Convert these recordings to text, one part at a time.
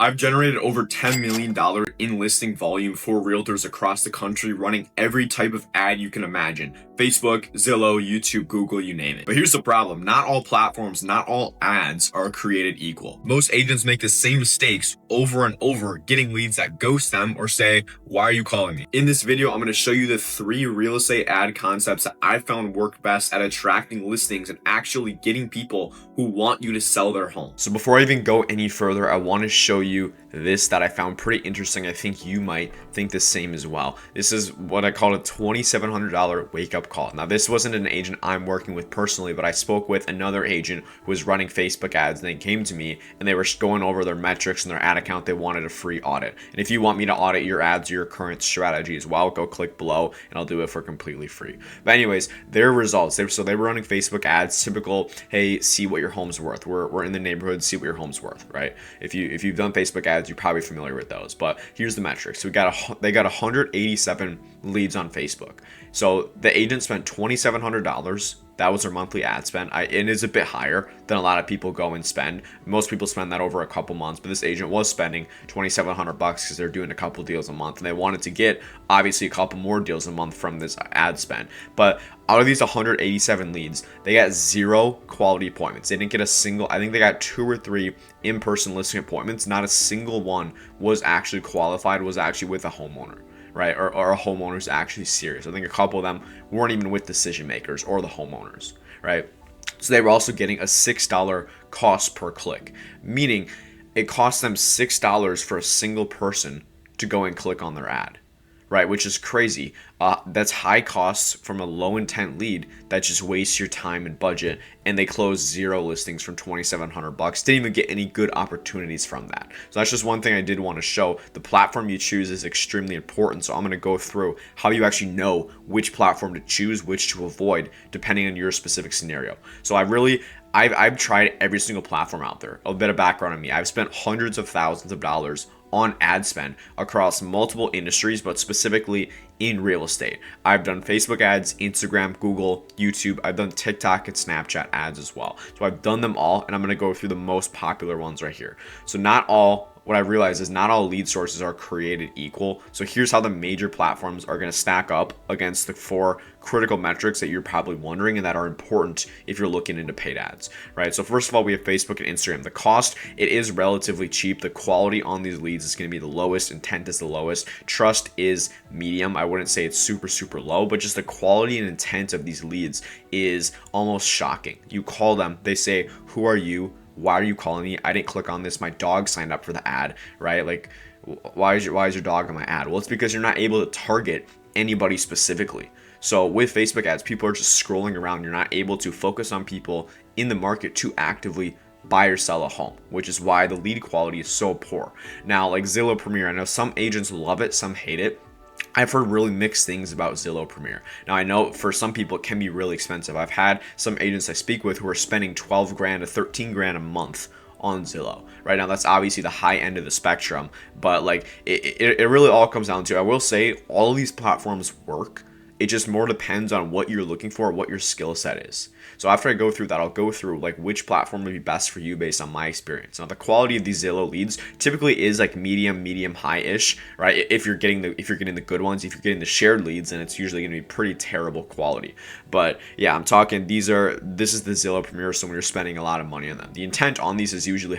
I've generated over $10 million in listing volume for realtors across the country running every type of ad you can imagine. Facebook, Zillow, YouTube, Google, you name it. But here's the problem. Not all platforms, not all ads are created equal. Most agents make the same mistakes over and over, getting leads that ghost them or say, "Why are you calling me?" In this video, I'm going to show you the 3 real estate ad concepts that I found work best at attracting listings and actually getting people who want you to sell their home. So before I even go any further, I want to show you this that I found pretty interesting. I think you might think the same as well. This is what I call a $2,700 wake up call. Now, this wasn't an agent I'm working with personally, but I spoke with another agent who was running Facebook ads, and they came to me and they were going over their metrics and their ad account. They wanted a free audit. And if you want me to audit your ads or your current strategy as well, go click below and I'll do it for completely free. But anyways, their results, they were running Facebook ads, typical, hey, see what your home's worth. We're in the neighborhood, see what your home's worth, right? If you've done Facebook ads, you're probably familiar with those. But here's the metrics. So they got 187 leads on Facebook. So the agent spent $2,700. That was their monthly ad spend. It is a bit higher than a lot of people go and spend. Most people spend that over a couple months, but this agent was spending $2,700 because they're doing a couple deals a month, and they wanted to get obviously a couple more deals a month from this ad spend. But out of these 187 leads, they got 0 quality appointments. They didn't get a single. I think they got 2 or 3 in-person listing appointments. Not a single one was actually qualified, was actually with a homeowner, right? Or a homeowner's actually serious. I think a couple of them weren't even with decision makers or the homeowners, right? So they were also getting a $6 cost per click, meaning it cost them $6 for a single person to go and click on their ad, right? Which is crazy. That's high costs from a low intent lead that just wastes your time and budget, and they closed 0 listings from $2,700. Didn't even get any good opportunities from that. So that's just one thing I did want to show. The platform you choose is extremely important. So I'm going to go through how you actually know which platform to choose, which to avoid, depending on your specific scenario. So I've tried every single platform out there. A bit of background on me. I've spent hundreds of thousands of dollars on ad spend across multiple industries, but specifically in real estate. I've done Facebook ads, Instagram, Google, YouTube. I've done TikTok and Snapchat ads as well. So I've done them all, and I'm going to go through the most popular ones right here. So what I realized is not all lead sources are created equal. So here's how the major platforms are going to stack up against the 4 critical metrics that you're probably wondering and that are important if you're looking into paid ads, right? So first of all, we have Facebook and Instagram. The cost, it is relatively cheap. The quality on these leads is going to be the lowest. Intent is the lowest. Trust is medium. I wouldn't say it's super, super low, but just the quality and intent of these leads is almost shocking. You call them, they say, "Who are you? Why are you calling me? I didn't click on this. My dog signed up for the ad," right? Like, why is your dog on my ad? Well, it's because you're not able to target anybody specifically. So with Facebook ads, people are just scrolling around. You're not able to focus on people in the market to actively buy or sell a home, which is why the lead quality is so poor. Now, like Zillow Premier, I know some agents love it, some hate it. I've heard really mixed things about Zillow Premier. Now, I know for some people it can be really expensive. I've had some agents I speak with who are spending 12 grand to 13 grand a month on Zillow. Right now, that's obviously the high end of the spectrum, but like it really all comes down to, I will say, all of these platforms work. It just more depends on what you're looking for, what your skill set is. So after I go through that, I'll go through like which platform would be best for you based on my experience. Now, the quality of these Zillow leads typically is like medium high-ish, right? If you're getting the good ones, if you're getting the shared leads, then it's usually going to be pretty terrible quality. But yeah, I'm talking this is the Zillow Premier, so when you're spending a lot of money on them. The intent on these is usually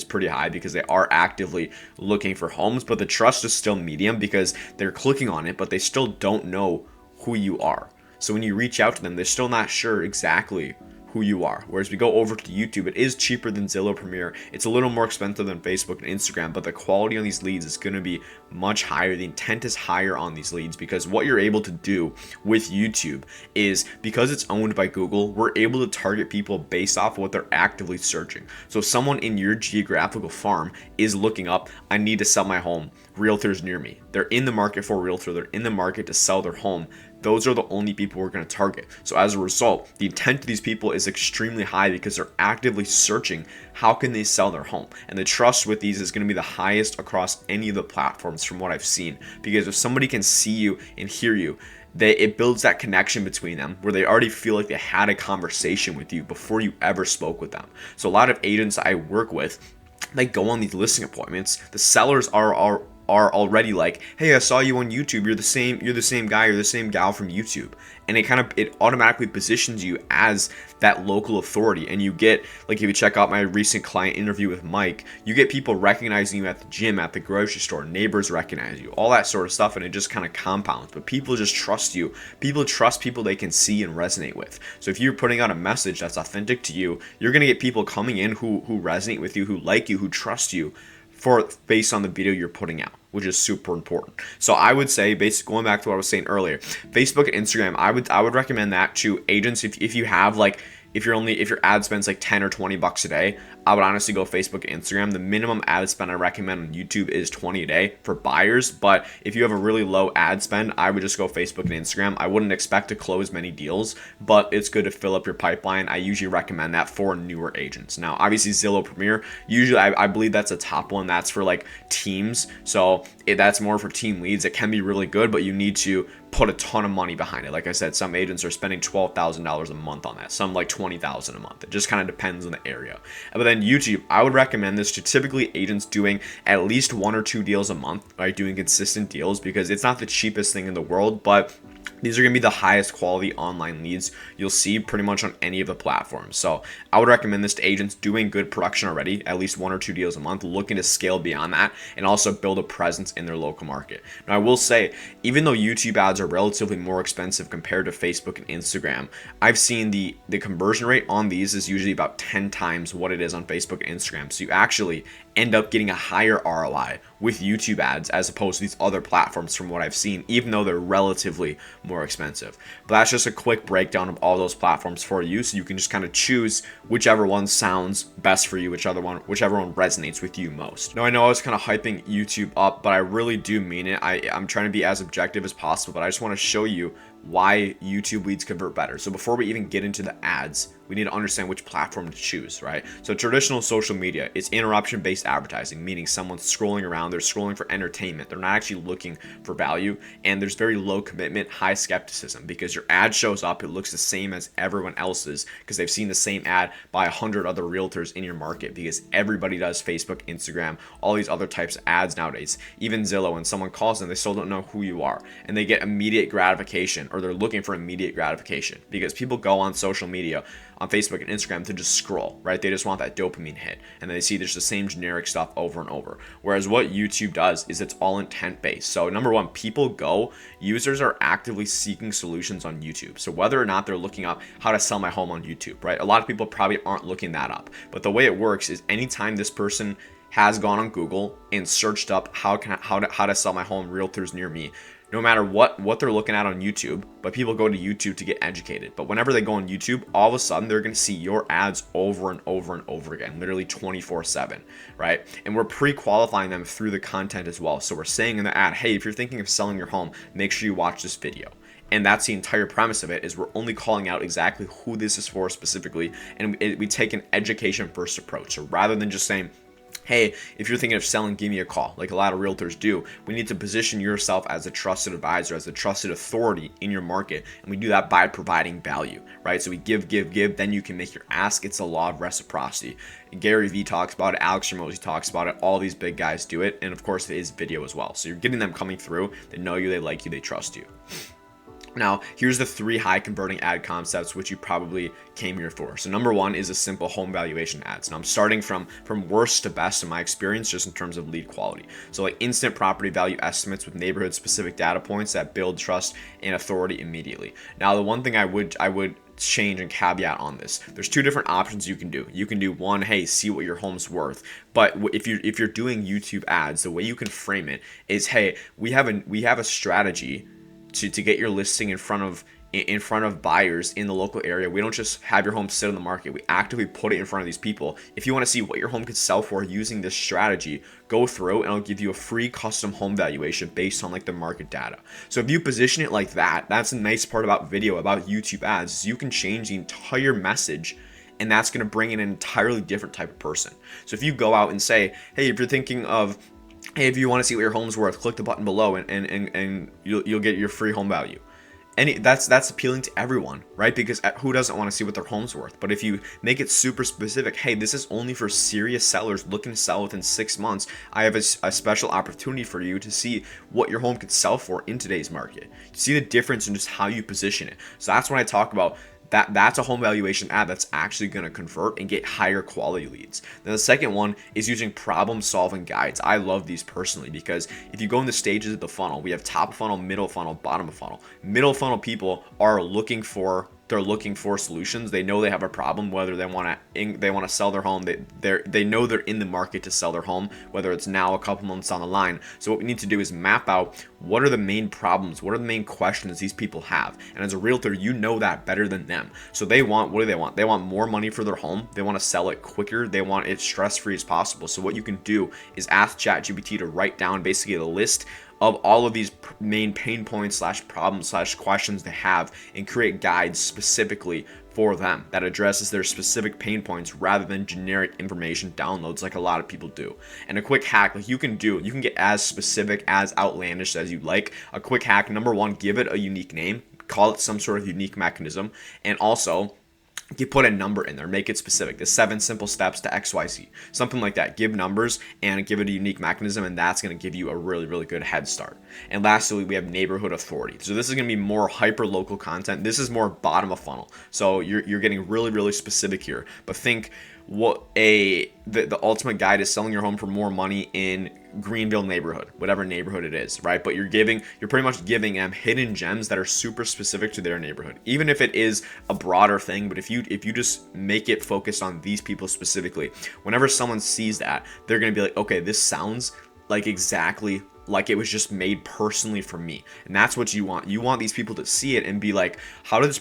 pretty high because they are actively looking for homes, but the trust is still medium because they're clicking on it, but they still don't know who you are. So when you reach out to them, they're still not sure exactly who you are. Whereas we go over to YouTube, it is cheaper than Zillow Premier. It's a little more expensive than Facebook and Instagram, but the quality on these leads is going to be much higher. The intent is higher on these leads because what you're able to do with YouTube is, because it's owned by Google, we're able to target people based off of what they're actively searching. So if someone in your geographical farm is looking up, "I need to sell my home, realtors near me." They're in the market for a realtor. They're in the market to sell their home. Those are the only people we're going to target. So as a result, the intent of these people is extremely high because they're actively searching how can they sell their home. And the trust with these is going to be the highest across any of the platforms from what I've seen. Because if somebody can see you and hear you, it builds that connection between them where they already feel like they had a conversation with you before you ever spoke with them. So a lot of agents I work with, they go on these listing appointments, the sellers are already like, hey, I saw you on YouTube. You're the same guy, you're the same gal from YouTube. And it automatically positions you as that local authority. And you get, like, if you check out my recent client interview with Mike, you get people recognizing you at the gym, at the grocery store, neighbors recognize you, all that sort of stuff, and it just kind of compounds. But people just trust you. People trust people they can see and resonate with. So if you're putting out a message that's authentic to you, you're gonna get people coming in who resonate with you, who like you, who trust you, based on the video you're putting out, which is super important. So I would say, basically going back to what I was saying earlier, Facebook and Instagram, I would recommend that to agents if you have like, if your ad spends like 10 or 20 bucks a day, I would honestly go Facebook and Instagram. The minimum ad spend I recommend on YouTube is 20 a day for buyers, but if you have a really low ad spend, I would just go Facebook and Instagram. I wouldn't expect to close many deals, but it's good to fill up your pipeline. I usually recommend that for newer agents. Now, obviously Zillow Premier, usually I believe that's a top one. That's for like teams. So that's more for team leads. It can be really good, but you need to put a ton of money behind it. Like I said, some agents are spending $12,000 a month on that. Some like $20,000 a month. It just kind of depends on the area. But then YouTube, I would recommend this to typically agents doing at least 1 or 2 deals a month, right? Doing consistent deals, because it's not the cheapest thing in the world, but these are going to be the highest quality online leads you'll see pretty much on any of the platforms. So I would recommend this to agents doing good production already, at least 1 or 2 deals a month, looking to scale beyond that, and also build a presence in their local market. Now, I will say, even though YouTube ads are relatively more expensive compared to Facebook and Instagram, I've seen the conversion rate on these is usually about 10 times what it is on Facebook and Instagram. So you actually end up getting a higher ROI with YouTube ads as opposed to these other platforms from what I've seen, even though they're relatively more expensive. But that's just a quick breakdown of all those platforms for you, so you can just kind of choose whichever one sounds best for you, whichever one resonates with you most. Now, I know I was kind of hyping YouTube up, but I really do mean it. I'm trying to be as objective as possible, but I just want to show you why YouTube leads convert better. So before we even get into the ads, we need to understand which platform to choose, right? So traditional social media, it's interruption-based advertising, meaning someone's scrolling around, they're scrolling for entertainment, they're not actually looking for value, and there's very low commitment, high skepticism, because your ad shows up, it looks the same as everyone else's, because they've seen the same ad by 100 other realtors in your market, because everybody does Facebook, Instagram, all these other types of ads nowadays. Even Zillow, when someone calls them, they still don't know who you are, and they get immediate gratification, or they're looking for immediate gratification, because people go on social media, on Facebook and Instagram, to just scroll, right? They just want that dopamine hit, and then they see there's the same generic stuff over and over. Whereas what YouTube does is it's all intent based. So number one, users are actively seeking solutions on YouTube. So whether or not they're looking up how to sell my home on YouTube, right? A lot of people probably aren't looking that up, but the way it works is anytime this person has gone on Google and searched up how to sell my home, realtors near me, no matter what they're looking at on YouTube, but people go to YouTube to get educated. But whenever they go on YouTube, all of a sudden they're going to see your ads over and over and over again, literally 24/7, right? And we're pre-qualifying them through the content as well. So we're saying in the ad, hey, if you're thinking of selling your home, make sure you watch this video. And that's the entire premise of it, is we're only calling out exactly who this is for specifically, and we take an education first approach. So rather than just saying, hey, if you're thinking of selling, give me a call, like a lot of realtors do, we need to position yourself as a trusted advisor, as a trusted authority in your market. And we do that by providing value, right? So we give, then you can make your ask. It's a law of reciprocity. Gary Vee talks about it, Alex Hormozi talks about it, all these big guys do it. And of course, it is video as well. So you're getting them coming through. They know you, they like you, they trust you. Now, here's the 3 high converting ad concepts which you probably came here for. So number 1 is a simple home valuation ads. Now I'm starting from worst to best in my experience, just in terms of lead quality. So like instant property value estimates with neighborhood specific data points that build trust and authority immediately. Now the one thing I would change and caveat on this, there's 2 different options you can do. You can do one, hey, see what your home's worth. But if you're doing YouTube ads, the way you can frame it is, hey, we have a strategy to get your listing in front of buyers in the local area. We don't just have your home sit on the market. We actively put it in front of these people. If you want to see what your home could sell for using this strategy, go through and I'll give you a free custom home valuation based on like the market data. So if you position it like that, that's a nice part about video, about YouTube ads, is you can change the entire message, and that's going to bring in an entirely different type of person. So if you go out and say, hey, if you're thinking of, hey, if you want to see what your home's worth, click the button below and you'll get your free home value. that's appealing to everyone, right? Because who doesn't want to see what their home's worth? But if you make it super specific, hey, this is only for serious sellers looking to sell within 6 months, I have a special opportunity for you to see what your home could sell for in today's market. See the difference in just how you position it. So that's when I talk about that's a home valuation ad that's actually going to convert and get higher quality leads. Then the second one is using problem solving guides. I love these personally because if you go in the stages of the funnel, we have top of funnel, middle funnel, bottom of funnel. Middle funnel people are looking for solutions. They know they have a problem, whether they want to sell their home. They know they're in the market to sell their home, whether it's now a couple months down the line. So what we need to do is map out what are the main problems, what are the main questions these people have. And as a realtor, you know that better than them. So what do they want? They want more money for their home. They want to sell it quicker. They want it stress-free as possible. So what you can do is ask ChatGPT to write down basically a list of all of these main pain points / problems / questions they have, and create guides specifically for them that addresses their specific pain points rather than generic information downloads like a lot of people do. And a quick hack, like you can get as specific, as outlandish as you like. A quick hack, number one, give it a unique name, call it some sort of unique mechanism, and also you put a number in there, make it specific. The 7 simple steps to XYZ, something like that. Give numbers and give it a unique mechanism, and that's going to give you a really, really good head start. And lastly, we have neighborhood authority. So this is going to be more hyper local content. This is more bottom of funnel. So you're getting really, really specific here. But think the ultimate guide is selling your home for more money in Greenville neighborhood, whatever neighborhood it is, right? But you're pretty much giving them hidden gems that are super specific to their neighborhood, even if it is a broader thing. But if you just make it focused on these people specifically, whenever someone sees that, they're going to be like, okay, this sounds like exactly like it was just made personally for me. And that's what you want. You want these people to see it and be like,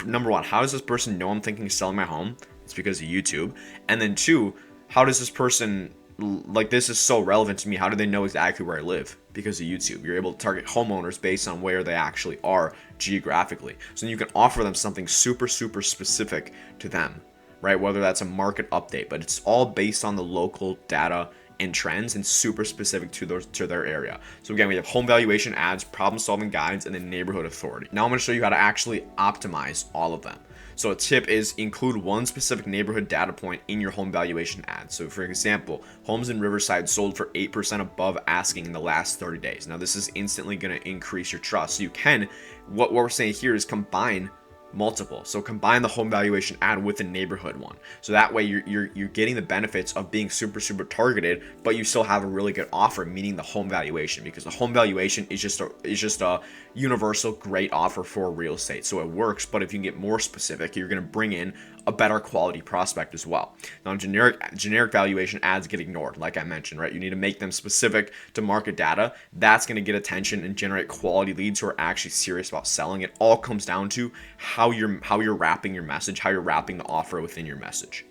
number one, how does this person know I'm thinking of selling my home? It's because of YouTube. And then 2, how does this person, like, this is so relevant to me, how do they know exactly where I live? Because of YouTube. You're able to target homeowners based on where they actually are geographically. So then you can offer them something super, super specific to them, right? Whether that's a market update, but it's all based on the local data and trends and super specific to their area. So again, we have home valuation ads, problem solving guides, and then neighborhood authority. Now I'm going to show you how to actually optimize all of them. So a tip is include one specific neighborhood data point in your home valuation ad. So for example, homes in Riverside sold for 8% above asking in the last 30 days. Now this is instantly going to increase your trust. So you can, what we're saying here is combine multiple. So combine the home valuation ad with the neighborhood one. So that way you're getting the benefits of being super, super targeted, but you still have a really good offer, meaning the home valuation, because the home valuation is just a universal great offer for real estate. So it works, but if you can get more specific, you're going to bring in a better quality prospect as well. Now, generic valuation ads get ignored, like I mentioned, right? You need to make them specific to market data. That's going to get attention and generate quality leads who are actually serious about selling. It all comes down to how you're wrapping your message, how you're wrapping the offer within your message.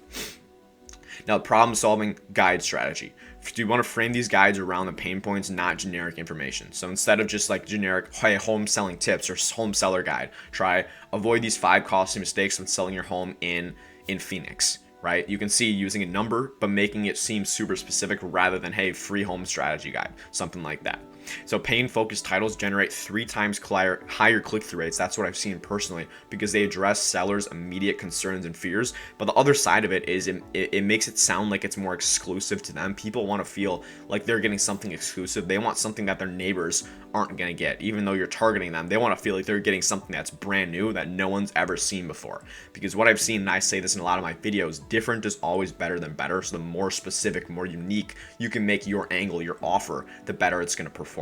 Now, problem-solving guide strategy. Do you want to frame these guides around the pain points, not generic information? So instead of just like generic, hey, home selling tips or home seller guide, try avoid these 5 costly mistakes when selling your home in Phoenix, right? You can see using a number, but making it seem super specific rather than, hey, free home strategy guide, something like that. So pain-focused titles generate 3 times higher click-through rates. That's what I've seen personally, because they address sellers' immediate concerns and fears. But the other side of it is it makes it sound like it's more exclusive to them. People want to feel like they're getting something exclusive. They want something that their neighbors aren't going to get. Even though you're targeting them, they want to feel like they're getting something that's brand new that no one's ever seen before. Because what I've seen, and I say this in a lot of my videos, different is always better than better. So the more specific, more unique you can make your angle, your offer, the better it's going to perform.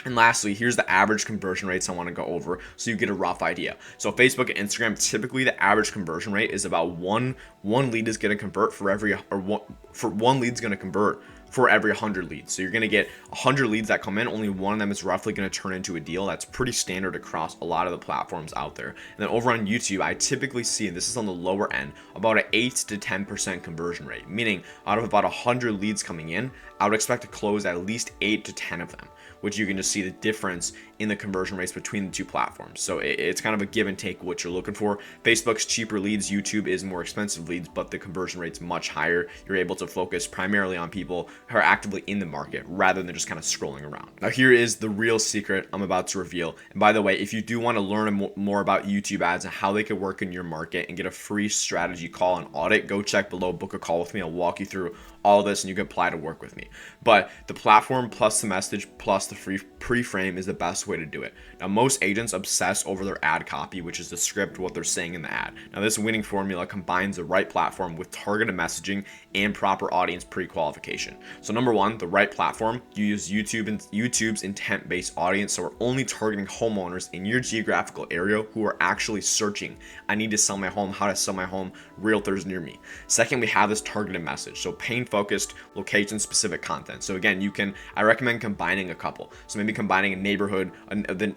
And lastly, here's the average conversion rates I want to go over so you get a rough idea. So Facebook and Instagram, typically the average conversion rate is about one lead is going to convert for every 100 leads. So you're going to get 100 leads that come in, only one of them is roughly going to turn into a deal. That's pretty standard across a lot of the platforms out there. And then over on YouTube, I typically see, and this is on the lower end, about an 8 to 10% conversion rate, meaning out of about 100 leads coming in, I would expect to close at least 8 to 10 of them, which you can just see the difference in the conversion rates between the two platforms. So it's kind of a give and take what you're looking for. Facebook's cheaper leads, YouTube is more expensive leads, but the conversion rate's much higher. You're able to focus primarily on people who are actively in the market rather than just kind of scrolling around. Now here is the real secret I'm about to reveal. And by the way, if you do want to learn more about YouTube ads and how they could work in your market and get a free strategy call and audit, go check below, book a call with me. I'll walk you through all this and you can apply to work with me. But the platform plus the message plus the free pre-frame is the best way to do it. Now, most agents obsess over their ad copy, which is the script, what they're saying in the ad. Now, this winning formula combines the right platform with targeted messaging and proper audience pre-qualification. So number one, the right platform, you use YouTube's intent-based audience. So we're only targeting homeowners in your geographical area who are actually searching, I need to sell my home, how to sell my home, realtors near me. Second, we have this targeted message. So pain focused, location specific content. So again, I recommend combining a couple. So maybe combining a neighborhood,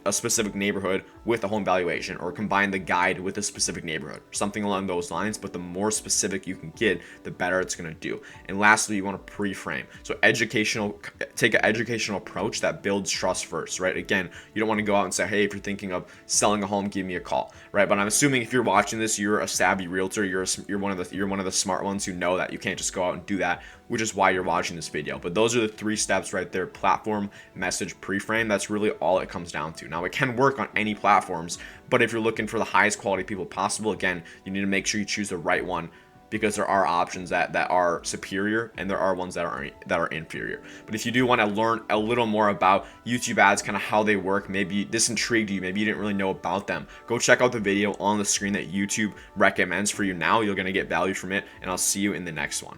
a specific neighborhood with a home valuation, or combine the guide with a specific neighborhood, something along those lines. But the more specific you can get, the better it's going to do. And lastly, you want to pre-frame. So take an educational approach that builds trust first, right? Again, you don't want to go out and say, hey, if you're thinking of selling a home, give me a call, right? But I'm assuming if you're watching this, you're a savvy realtor, you're one of the smart ones who know that you can't just go out and do that, which is why you're watching this video. But those are the 3 steps right there: platform, message, pre-frame. That's really all it comes down to. Now, it can work on any platforms, but if you're looking for the highest quality people possible, again, you need to make sure you choose the right one, because there are options that are superior and there are ones that are inferior. But if you do want to learn a little more about YouTube ads, kind of how they work, maybe this intrigued you, maybe you didn't really know about them, go check out the video on the screen that YouTube recommends for you now. You're going to get value from it, and I'll see you in the next one.